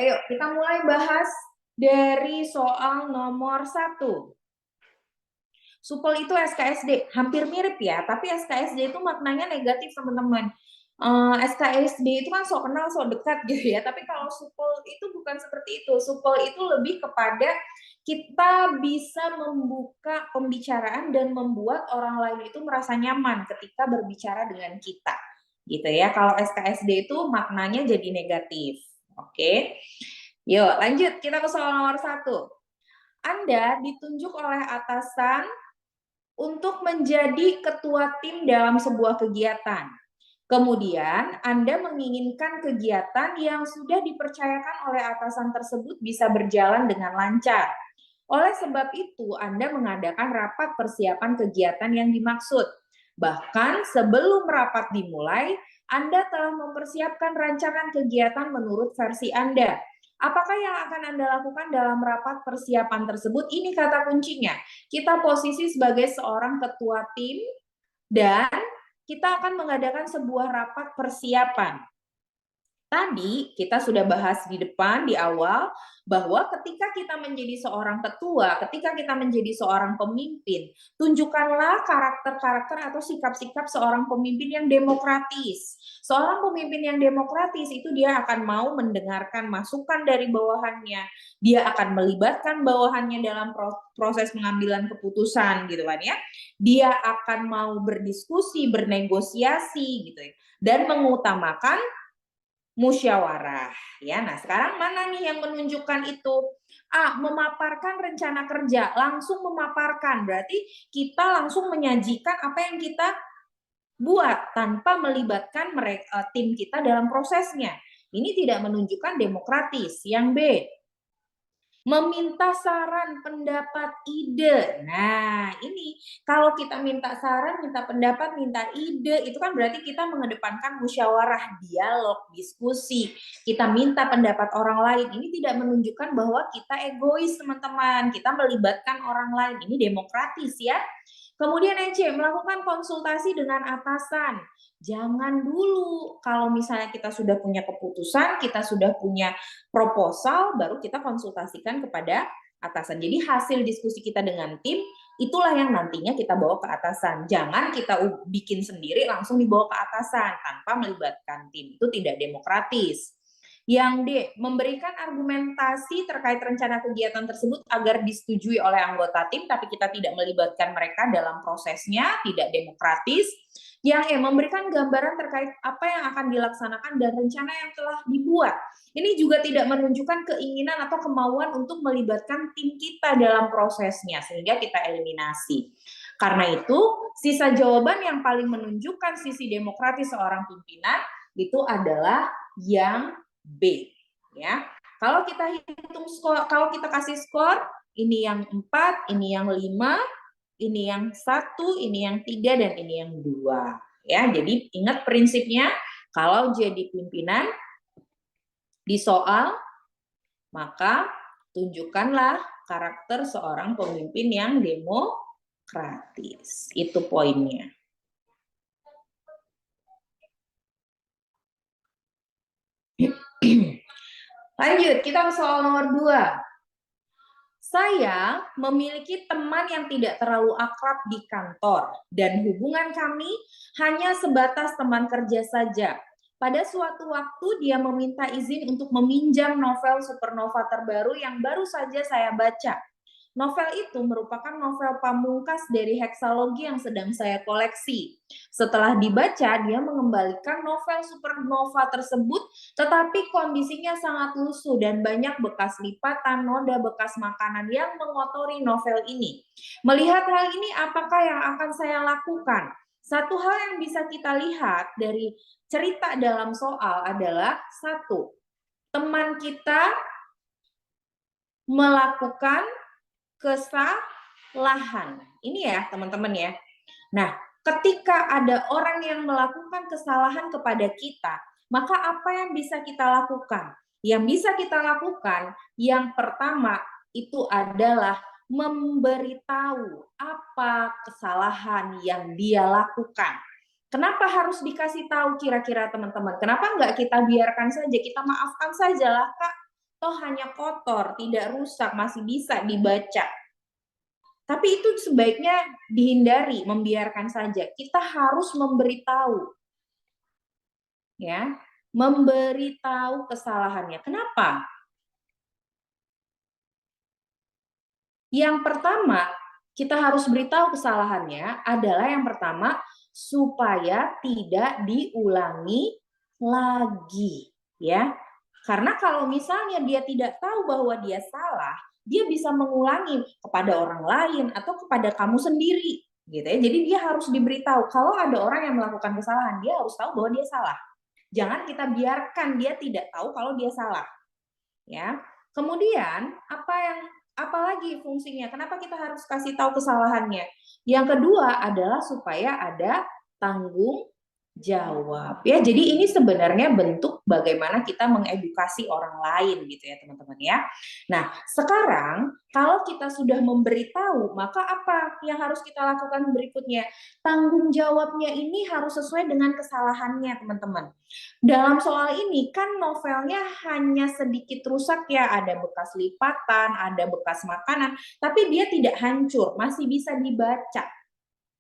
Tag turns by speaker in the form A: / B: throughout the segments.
A: Ayo kita mulai bahas dari soal nomor 1. Supel itu SKSD, hampir mirip ya, tapi SKSD itu maknanya negatif teman-teman. SKSD itu kan sok kenal, sok dekat gitu ya, tapi kalau supel itu bukan seperti itu. Supel itu lebih kepada kita bisa membuka pembicaraan dan membuat orang lain itu merasa nyaman ketika berbicara dengan kita, gitu ya. Kalau SKSD itu maknanya jadi negatif. Oke, yuk lanjut kita ke soal nomor 1. Anda ditunjuk oleh atasan untuk menjadi ketua tim dalam sebuah kegiatan. Kemudian, Anda menginginkan kegiatan yang sudah dipercayakan oleh atasan tersebut bisa berjalan dengan lancar. Oleh sebab itu, Anda mengadakan rapat persiapan kegiatan yang dimaksud. Bahkan sebelum rapat dimulai, Anda telah mempersiapkan rancangan kegiatan menurut versi Anda. Apakah yang akan Anda lakukan dalam rapat persiapan tersebut? Ini kata kuncinya. Kita posisi sebagai seorang ketua tim dan kita akan mengadakan sebuah rapat persiapan. Tadi kita sudah bahas di depan, di awal, bahwa ketika kita menjadi seorang ketua, ketika kita menjadi seorang pemimpin, tunjukkanlah karakter-karakter atau sikap-sikap seorang pemimpin yang demokratis. Seorang pemimpin yang demokratis itu dia akan mau mendengarkan masukan dari bawahannya, dia akan melibatkan bawahannya dalam proses pengambilan keputusan gitu kan ya. Dia akan mau berdiskusi, bernegosiasi gitu ya, dan mengutamakan musyawarah ya. Nah, sekarang mana nih yang menunjukkan itu? Memaparkan rencana kerja, langsung memaparkan. Berarti kita langsung menyajikan apa yang kita buat tanpa melibatkan mereka, tim kita dalam prosesnya. Ini tidak menunjukkan demokratis. Yang B, meminta saran, pendapat, ide. Nah, ini kalau kita minta saran, minta pendapat, minta ide, itu kan berarti kita mengedepankan musyawarah, dialog, diskusi. Kita minta pendapat orang lain. Ini tidak menunjukkan bahwa kita egois, teman-teman. Kita melibatkan orang lain. Ini demokratis ya. Kemudian yang C, melakukan konsultasi dengan atasan. Jangan dulu, kalau misalnya kita sudah punya keputusan, kita sudah punya proposal, baru kita konsultasikan kepada atasan. Jadi hasil diskusi kita dengan tim, itulah yang nantinya kita bawa ke atasan. Jangan kita bikin sendiri langsung dibawa ke atasan tanpa melibatkan tim. Itu tidak demokratis. Yang D, memberikan argumentasi terkait rencana kegiatan tersebut agar disetujui oleh anggota tim, tapi kita tidak melibatkan mereka dalam prosesnya, tidak demokratis. Yang E, memberikan gambaran terkait apa yang akan dilaksanakan dan rencana yang telah dibuat. Ini juga tidak menunjukkan keinginan atau kemauan untuk melibatkan tim kita dalam prosesnya, sehingga kita eliminasi. Karena itu, sisa jawaban yang paling menunjukkan sisi demokratis seorang pimpinan itu adalah yang B. Ya, kalau kita hitung skor, kalau kita kasih skor, ini yang 4, ini yang 5, ini yang 1, ini yang 3, dan ini yang 2. Ya, jadi ingat prinsipnya, kalau jadi pimpinan di soal, maka tunjukkanlah karakter seorang pemimpin yang demokratis. Itu poinnya. Lanjut, kita ke soal nomor 2. Saya memiliki teman yang tidak terlalu akrab di kantor dan hubungan kami hanya sebatas teman kerja saja. Pada suatu waktu dia meminta izin untuk meminjam novel Supernova terbaru yang baru saja saya baca. Novel itu merupakan novel pamungkas dari Heksalogi yang sedang saya koleksi. Setelah dibaca, dia mengembalikan novel Supernova tersebut, tetapi kondisinya sangat lusuh dan banyak bekas lipatan, noda bekas makanan yang mengotori novel ini. Melihat hal ini, apakah yang akan saya lakukan? Satu hal yang bisa kita lihat dari cerita dalam soal adalah, 1, teman kita melakukan kesalahan. Ini ya teman-teman ya. Nah, ketika ada orang yang melakukan kesalahan kepada kita, maka apa yang bisa kita lakukan? Yang bisa kita lakukan yang pertama itu adalah memberitahu apa kesalahan yang dia lakukan. Kenapa harus dikasih tahu kira-kira teman-teman? Kenapa nggak kita biarkan saja, kita maafkan saja lah Kak, toh hanya kotor, tidak rusak, masih bisa dibaca. Tapi itu sebaiknya dihindari, membiarkan saja. Kita harus memberitahu, ya, memberitahu kesalahannya. Kenapa? Yang pertama, kita harus beritahu kesalahannya adalah yang pertama, supaya tidak diulangi lagi, ya. Karena kalau misalnya dia tidak tahu bahwa dia salah, dia bisa mengulangi kepada orang lain atau kepada kamu sendiri, gitu ya. Jadi dia harus diberitahu. Kalau ada orang yang melakukan kesalahan, dia harus tahu bahwa dia salah. Jangan kita biarkan dia tidak tahu kalau dia salah, ya. Kemudian apalagi fungsinya? Kenapa kita harus kasih tahu kesalahannya? Yang kedua adalah supaya ada tanggung jawab, ya. Jadi ini sebenarnya bentuk bagaimana kita mengedukasi orang lain gitu ya teman-teman ya. Nah sekarang kalau kita sudah memberitahu, maka apa yang harus kita lakukan berikutnya? Tanggung jawabnya ini harus sesuai dengan kesalahannya teman-teman. Dalam soal ini kan novelnya hanya sedikit rusak ya, ada bekas lipatan, ada bekas makanan, tapi dia tidak hancur, masih bisa dibaca,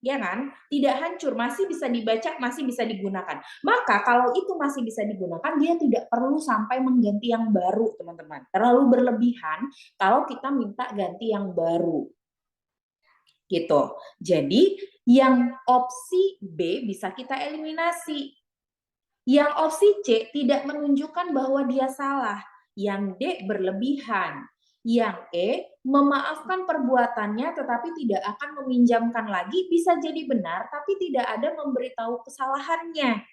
A: ya kan? Tidak hancur, masih bisa dibaca, masih bisa digunakan. Maka kalau itu masih bisa digunakan, dia tidak perlu sampai mengganti yang baru, teman-teman. Terlalu berlebihan kalau kita minta ganti yang baru. Gitu. Jadi, yang opsi B bisa kita eliminasi. Yang opsi C tidak menunjukkan bahwa dia salah. Yang D berlebihan. Yang E memaafkan perbuatannya tetapi tidak akan meminjamkan lagi, bisa jadi benar tapi tidak ada memberitahu kesalahannya.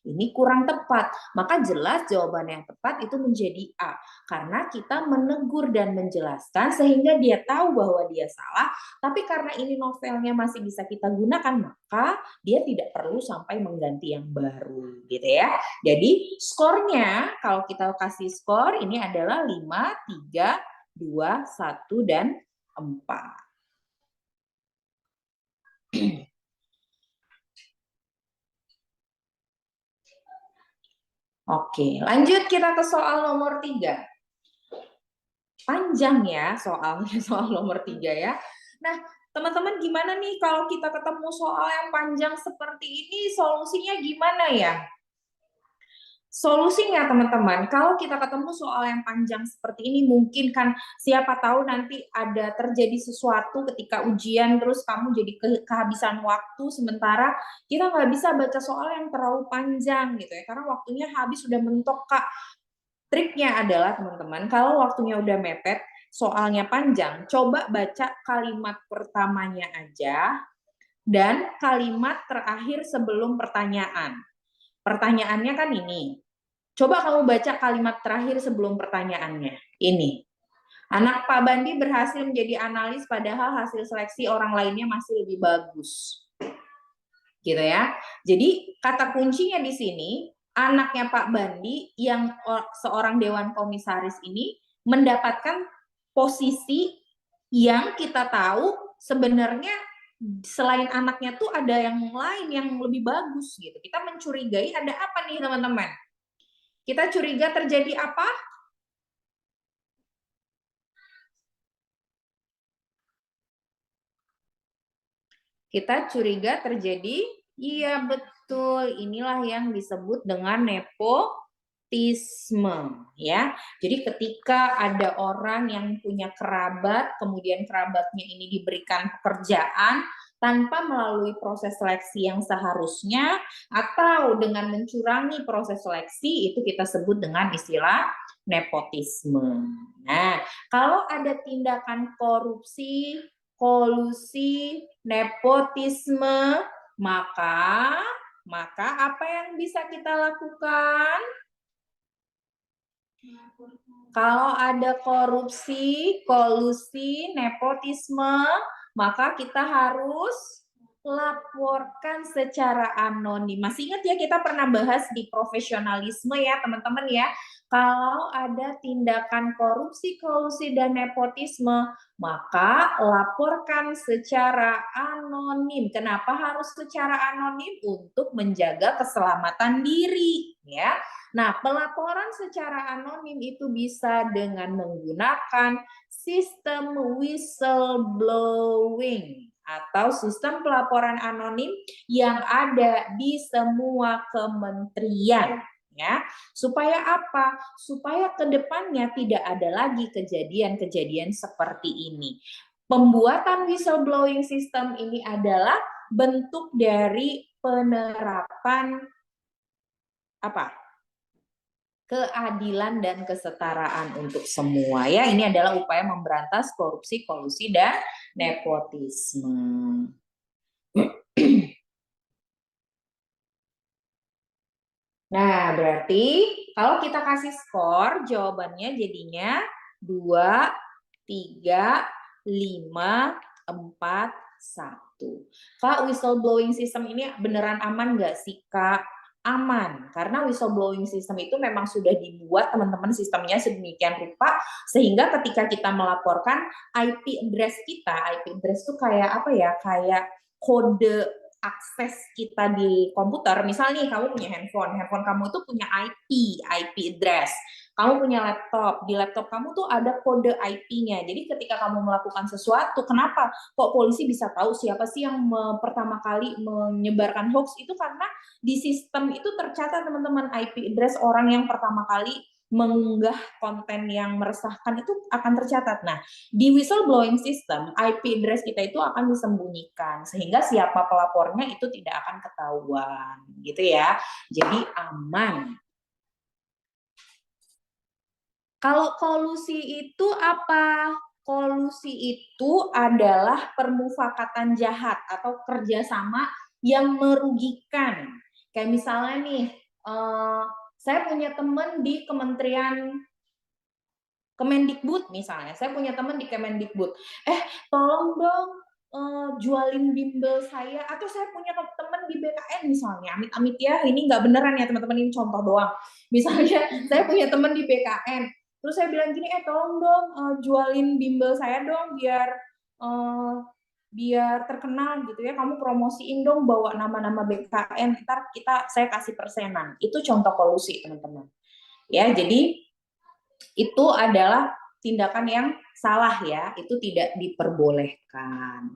A: Ini kurang tepat, maka jelas jawaban yang tepat itu menjadi A. Karena kita menegur dan menjelaskan sehingga dia tahu bahwa dia salah, tapi karena ini novelnya masih bisa kita gunakan, maka dia tidak perlu sampai mengganti yang baru, gitu ya. Jadi skornya, kalau kita kasih skor, ini adalah 5, 3, 2, 1, dan 4. Oke, lanjut kita ke soal nomor 3. Panjang ya soalnya, soal nomor 3 ya. Nah, teman-teman gimana nih kalau kita ketemu soal yang panjang seperti ini, solusinya gimana ya? Solusinya teman-teman, kalau kita ketemu soal yang panjang seperti ini, mungkin kan siapa tahu nanti ada terjadi sesuatu ketika ujian, terus kamu jadi kehabisan waktu, sementara kita nggak bisa baca soal yang terlalu panjang gitu ya, karena waktunya habis, sudah mentok Kak. Triknya adalah teman-teman, kalau waktunya udah mepet, soalnya panjang, coba baca kalimat pertamanya aja dan kalimat terakhir sebelum pertanyaan. Pertanyaannya kan ini. Coba kamu baca kalimat terakhir sebelum pertanyaannya. Ini. Anak Pak Bandi berhasil menjadi analis padahal hasil seleksi orang lainnya masih lebih bagus. Gitu ya. Jadi kata kuncinya di sini, anaknya Pak Bandi yang seorang dewan komisaris ini mendapatkan posisi yang kita tahu sebenarnya selain anaknya tuh ada yang lain yang lebih bagus gitu. Kita mencurigai ada apa nih teman-teman? Kita curiga terjadi apa? Kita curiga terjadi, iya betul, inilah yang disebut dengan nepotisme, ya. Jadi ketika ada orang yang punya kerabat, kemudian kerabatnya ini diberikan pekerjaan tanpa melalui proses seleksi yang seharusnya, atau dengan mencurangi proses seleksi, itu kita sebut dengan istilah nepotisme. Nah, kalau ada tindakan korupsi, kolusi, nepotisme, maka apa yang bisa kita lakukan? Kalau ada korupsi, kolusi, nepotisme, maka kita harus laporkan secara anonim. Masih ingat ya kita pernah bahas di profesionalisme ya teman-teman ya. Kalau ada tindakan korupsi, kolusi, dan nepotisme, maka laporkan secara anonim. Kenapa harus secara anonim? Untuk menjaga keselamatan diri ya. Nah, pelaporan secara anonim itu bisa dengan menggunakan sistem whistleblowing atau sistem pelaporan anonim yang ada di semua kementerian ya. Supaya apa? Supaya kedepannya tidak ada lagi kejadian-kejadian seperti ini. Pembuatan whistleblowing system ini adalah bentuk dari penerapan apa? Keadilan dan kesetaraan untuk semua ya. Ini adalah upaya memberantas korupsi, kolusi, dan nepotisme. Nah, berarti kalau kita kasih skor, jawabannya jadinya 2, 3, 5, 4, 1. Kak, whistleblowing system ini beneran aman nggak sih, Kak? Aman, karena whistleblowing system itu memang sudah dibuat teman-teman sistemnya sedemikian rupa, sehingga ketika kita melaporkan IP address kita, IP address itu kayak apa ya, kayak kode akses kita di komputer. Misalnya nih kamu punya handphone kamu itu punya IP address. Kamu punya laptop, di laptop kamu tuh ada kode IP-nya. Jadi ketika kamu melakukan sesuatu, kenapa kok polisi bisa tahu siapa sih yang pertama kali menyebarkan hoax? Itu karena di sistem itu tercatat teman-teman IP address orang yang pertama kali mengunggah konten yang meresahkan itu akan tercatat. Nah, di whistleblowing system, IP address kita itu akan disembunyikan sehingga siapa pelapornya itu tidak akan ketahuan, gitu ya. Jadi aman. Kalau kolusi itu apa? Kolusi itu adalah permufakatan jahat atau kerjasama yang merugikan. Kayak misalnya nih, saya punya teman di Kementerian Kemendikbud misalnya, saya punya teman di Kemendikbud, tolong dong jualin bimbel saya, atau saya punya teman di BKN misalnya, amit-amit ya, ini nggak beneran ya teman-teman, ini contoh doang. Misalnya saya punya teman di BKN, terus saya bilang gini, tolong dong jualin bimbel saya dong biar terkenal gitu ya, kamu promosiin dong bawa nama-nama BKN, ntar saya kasih persenan. Itu contoh kolusi teman-teman. Ya, jadi itu adalah tindakan yang salah ya, itu tidak diperbolehkan.